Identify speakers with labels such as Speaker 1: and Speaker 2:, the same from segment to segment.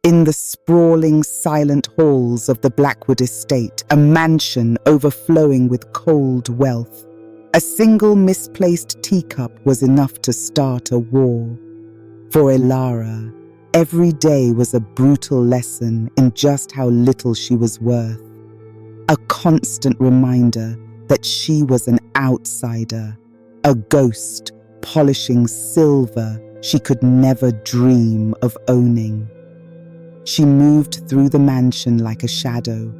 Speaker 1: In the sprawling, silent halls of the Blackwood estate, a mansion overflowing with cold wealth, a single misplaced teacup was enough to start a war. For Elara, every day was a brutal lesson in just how little she was worth. A constant reminder that she was an outsider, a ghost polishing silver she could never dream of owning. She moved through the mansion like a shadow,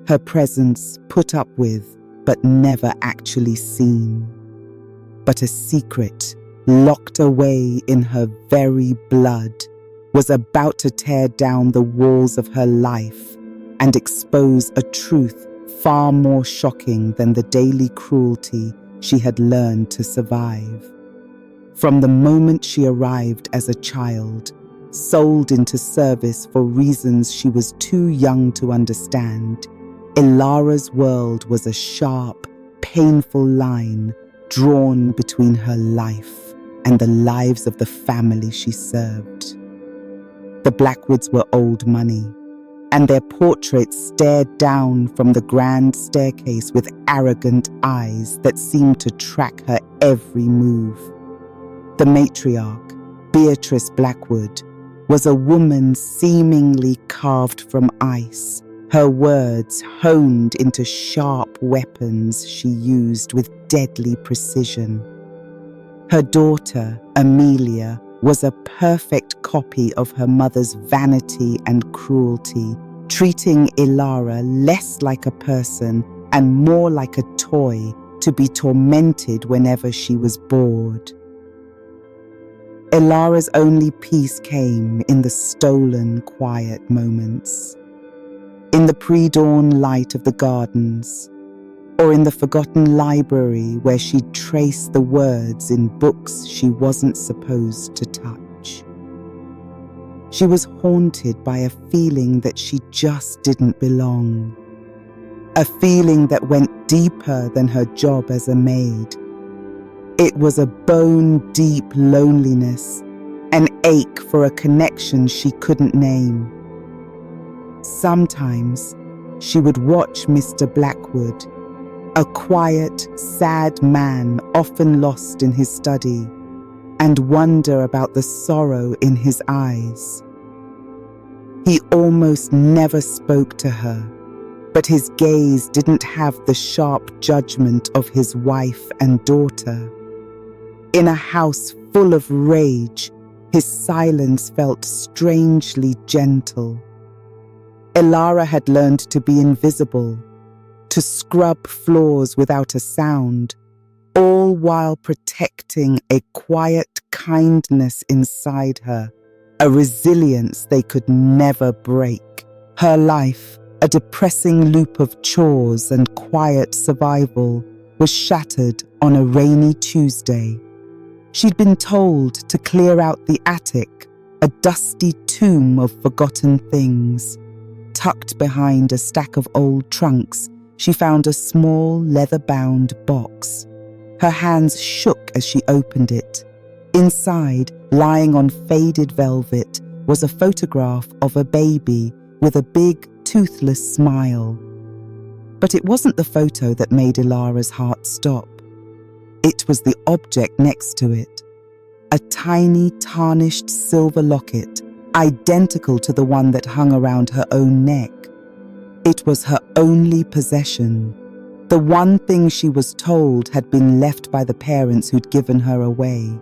Speaker 1: her presence put up with but never actually seen. But a secret, locked away in her very blood, was about to tear down the walls of her life and expose a truth far more shocking than the daily cruelty she had learned to survive. From the moment she arrived as a child, sold into service for reasons she was too young to understand, Elara's world was a sharp, painful line drawn between her life and the lives of the family she served. The Blackwoods were old money, and their portraits stared down from the grand staircase with arrogant eyes that seemed to track her every move. The matriarch, Beatrice Blackwood, was a woman seemingly carved from ice, her words honed into sharp weapons she used with deadly precision. Her daughter, Amelia, was a perfect copy of her mother's vanity and cruelty, treating Elara less like a person and more like a toy to be tormented whenever she was bored. Elara's only peace came in the stolen, quiet moments. In the pre-dawn light of the gardens, or in the forgotten library where she'd traced the words in books she wasn't supposed to touch. She was haunted by a feeling that she just didn't belong. A feeling that went deeper than her job as a maid. It was a bone-deep loneliness, an ache for a connection she couldn't name. Sometimes she would watch Mr. Blackwood, a quiet, sad man often lost in his study, and wonder about the sorrow in his eyes. He almost never spoke to her, but his gaze didn't have the sharp judgment of his wife and daughter. In a house full of rage, his silence felt strangely gentle. Elara had learned to be invisible, to scrub floors without a sound, all while protecting a quiet kindness inside her, a resilience they could never break. Her life, a depressing loop of chores and quiet survival, was shattered on a rainy Tuesday. She'd been told to clear out the attic, a dusty tomb of forgotten things. Tucked behind a stack of old trunks, she found a small leather-bound box. Her hands shook as she opened it. Inside, lying on faded velvet, was a photograph of a baby with a big, toothless smile. But it wasn't the photo that made Elara's heart stop. It was the object next to it. A tiny, tarnished silver locket, identical to the one that hung around her own neck. It was her only possession, the one thing she was told had been left by the parents who'd given her away.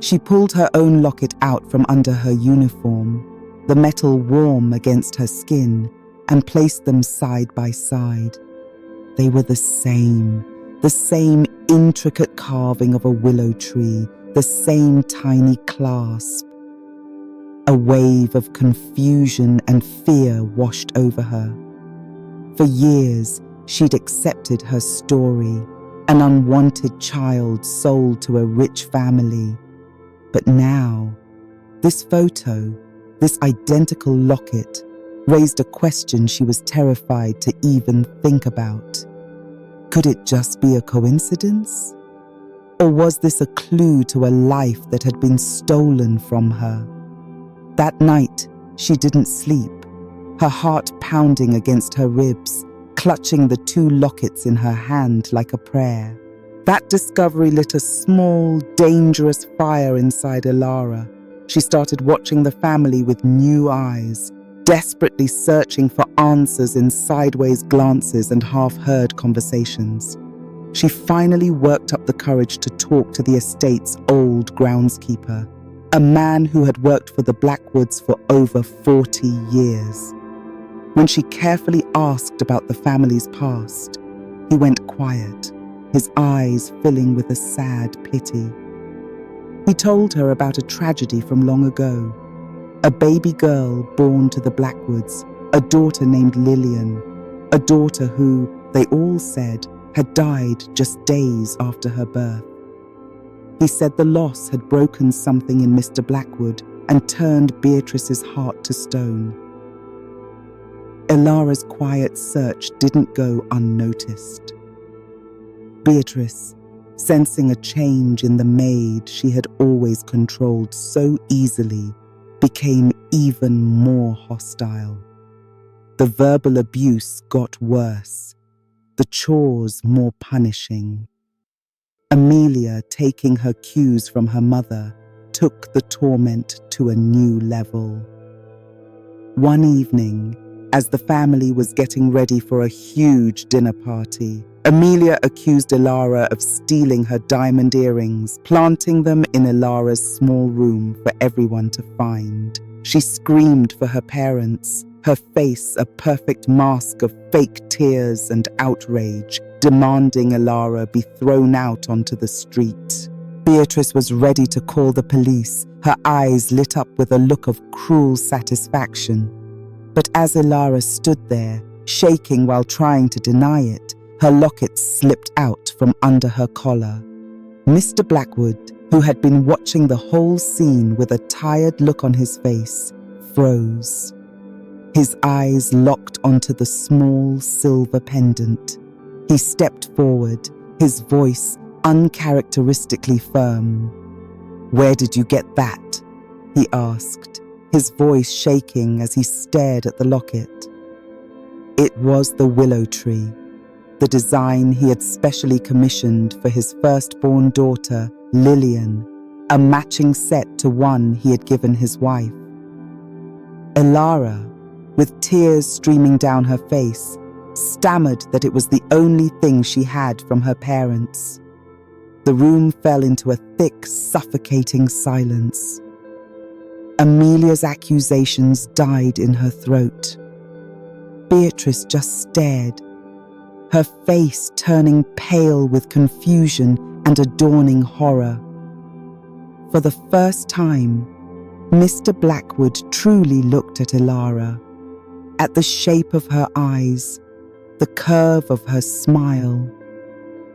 Speaker 1: She pulled her own locket out from under her uniform, the metal warm against her skin, and placed them side by side. They were the same intricate carving of a willow tree, the same tiny clasp. A wave of confusion and fear washed over her. For years, she'd accepted her story, an unwanted child sold to a rich family. But now, this photo, this identical locket, raised a question she was terrified to even think about. Could it just be a coincidence? Or was this a clue to a life that had been stolen from her? That night, She didn't sleep, her heart pounding against her ribs, clutching the 2 lockets in her hand like a prayer. That discovery lit a small, dangerous fire inside Elara. She started watching the family with new eyes, desperately searching for answers in sideways glances and half-heard conversations. She finally worked up the courage to talk to the estate's old groundskeeper, a man who had worked for the Blackwoods for over 40 years. When she carefully asked about the family's past, he went quiet, his eyes filling with a sad pity. He told her about a tragedy from long ago, a baby girl born to the Blackwoods, a daughter named Lillian, a daughter who, they all said, had died just days after her birth. He said the loss had broken something in Mr. Blackwood and turned Beatrice's heart to stone. Elara's quiet search didn't go unnoticed. Beatrice, sensing a change in the maid she had always controlled so easily, became even more hostile. The verbal abuse got worse, the chores more punishing. Amelia, taking her cues from her mother, took the torment to a new level. One evening, as the family was getting ready for a huge dinner party, Amelia accused Elara of stealing her diamond earrings, planting them in Elara's small room for everyone to find. She screamed for her parents, her face a perfect mask of fake tears and outrage, demanding Elara be thrown out onto the street. Beatrice was ready to call the police, her eyes lit up with a look of cruel satisfaction. But as Elara stood there, shaking while trying to deny it, her locket slipped out from under her collar. Mr. Blackwood, who had been watching the whole scene with a tired look on his face, froze. His eyes locked onto the small silver pendant. He stepped forward, his voice uncharacteristically firm. "Where did you get that?" he asked, his voice shaking as he stared at the locket. It was the willow tree, the design he had specially commissioned for his firstborn daughter, Lillian, a matching set to one he had given his wife. Elara, with tears streaming down her face, stammered that it was the only thing she had from her parents. The room fell into a thick, suffocating silence. Amelia's accusations died in her throat. Beatrice just stared, her face turning pale with confusion and a dawning horror. For the first time, Mr. Blackwood truly looked at Elara, at the shape of her eyes, the curve of her smile,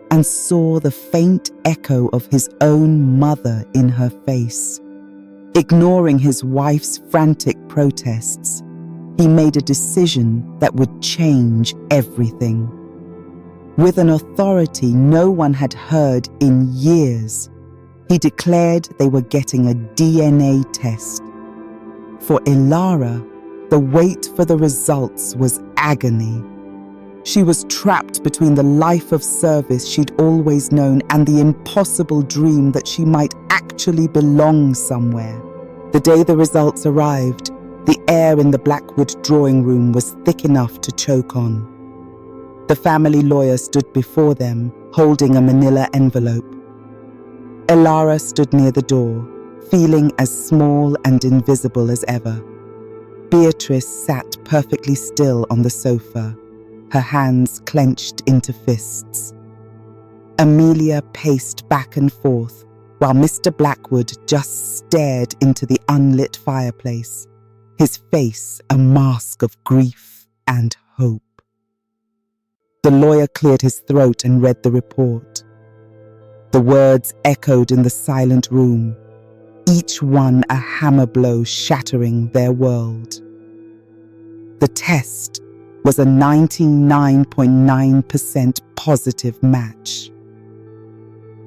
Speaker 1: and saw the faint echo of his own mother in her face. Ignoring his wife's frantic protests, he made a decision that would change everything. With an authority no one had heard in years, he declared they were getting a DNA test. For Elara, the wait for the results was agony. She was trapped between the life of service she'd always known and the impossible dream that she might actually belong somewhere. The day the results arrived, the air in the Blackwood drawing room was thick enough to choke on. The family lawyer stood before them, holding a manila envelope. Elara stood near the door, feeling as small and invisible as ever. Beatrice sat perfectly still on the sofa, her hands clenched into fists. Amelia paced back and forth, while Mr. Blackwood just stared into the unlit fireplace, his face a mask of grief and hope. The lawyer cleared his throat and read the report. The words echoed in the silent room, each one a hammer blow shattering their world. The test was a 99.9% positive match.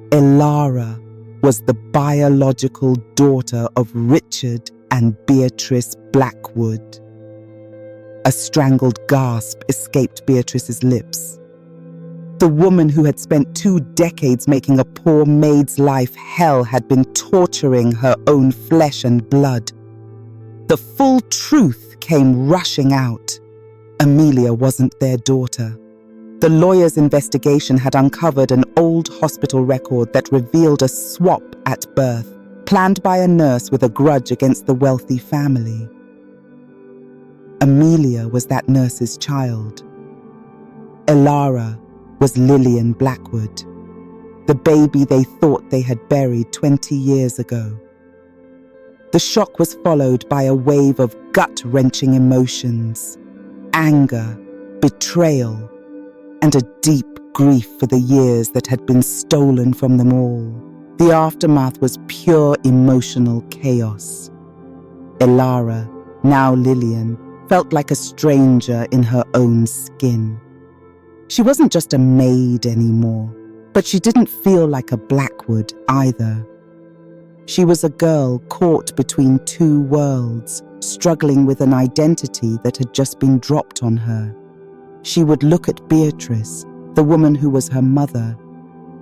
Speaker 1: Elara was the biological daughter of Richard and Beatrice Blackwood. A strangled gasp escaped Beatrice's lips. The woman who had spent 2 decades making a poor maid's life hell had been torturing her own flesh and blood. The full truth came rushing out. Amelia wasn't their daughter. The lawyer's investigation had uncovered an old hospital record that revealed a swap at birth, planned by a nurse with a grudge against the wealthy family. Amelia was that nurse's child. Elara was Lillian Blackwood, the baby they thought they had buried 20 years ago. The shock was followed by a wave of gut-wrenching emotions, anger, betrayal, and a deep grief for the years that had been stolen from them all. The aftermath was pure emotional chaos. Elara, now Lillian, felt like a stranger in her own skin. She wasn't just a maid anymore, but she didn't feel like a Blackwood either. She was a girl caught between 2 worlds, struggling with an identity that had just been dropped on her. She would look at Beatrice, the woman who was her mother,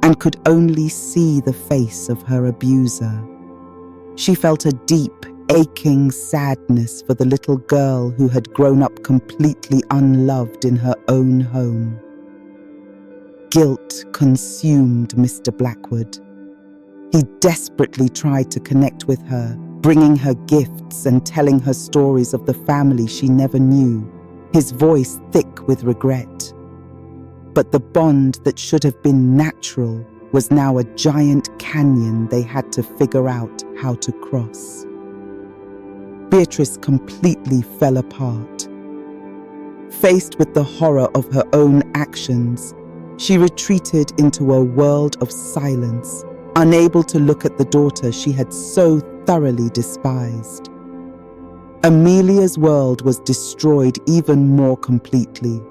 Speaker 1: and could only see the face of her abuser. She felt a deep, aching sadness for the little girl who had grown up completely unloved in her own home. Guilt consumed Mr. Blackwood. He desperately tried to connect with her, bringing her gifts and telling her stories of the family she never knew, his voice thick with regret. But the bond that should have been natural was now a giant canyon they had to figure out how to cross. Beatrice completely fell apart. Faced with the horror of her own actions, she retreated into a world of silence, unable to look at the daughter she had so thoroughly despised. Amelia's world was destroyed even more completely.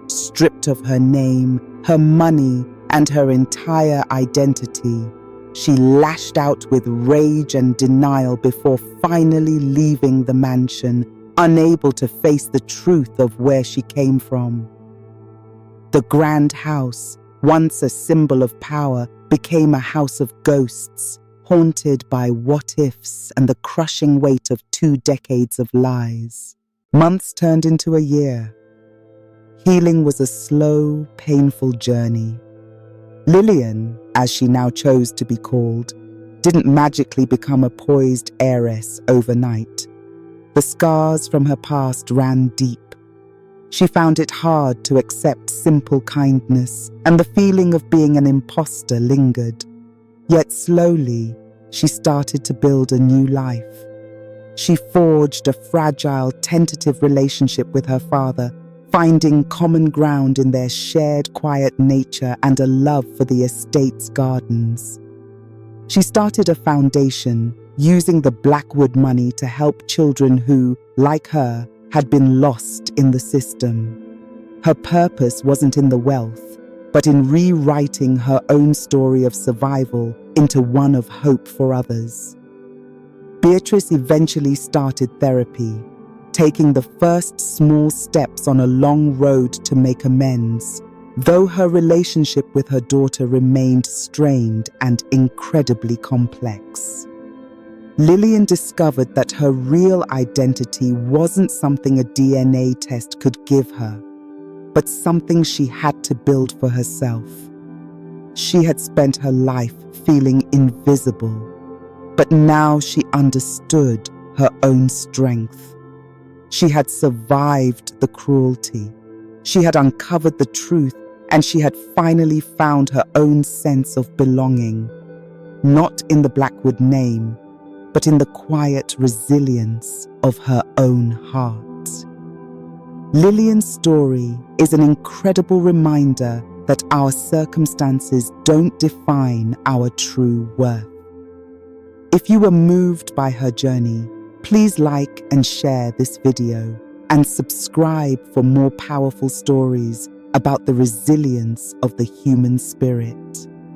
Speaker 1: Stripped of her name, her money, and her entire identity, she lashed out with rage and denial before finally leaving the mansion, unable to face the truth of where she came from. The grand house, once a symbol of power, became a house of ghosts, haunted by what-ifs and the crushing weight of 2 decades of lies. Months turned into a year. Healing was a slow, painful journey. Lillian, as she now chose to be called, didn't magically become a poised heiress overnight. The scars from her past ran deep. She found it hard to accept simple kindness, and the feeling of being an imposter lingered. Yet slowly, she started to build a new life. She forged a fragile, tentative relationship with her father, finding common ground in their shared quiet nature and a love for the estate's gardens. She started a foundation, using the Blackwood money to help children who, like her, had been lost in the system. Her purpose wasn't in the wealth, but in rewriting her own story of survival into one of hope for others. Beatrice eventually started therapy, taking the first small steps on a long road to make amends, though her relationship with her daughter remained strained and incredibly complex. Lillian discovered that her real identity wasn't something a DNA test could give her, but something she had to build for herself. She had spent her life feeling invisible, but now she understood her own strength. She had survived the cruelty. She had uncovered the truth, and she had finally found her own sense of belonging, not in the Blackwood name, but in the quiet resilience of her own heart. Lillian's story is an incredible reminder that our circumstances don't define our true worth. If you were moved by her journey, please like and share this video and subscribe for more powerful stories about the resilience of the human spirit.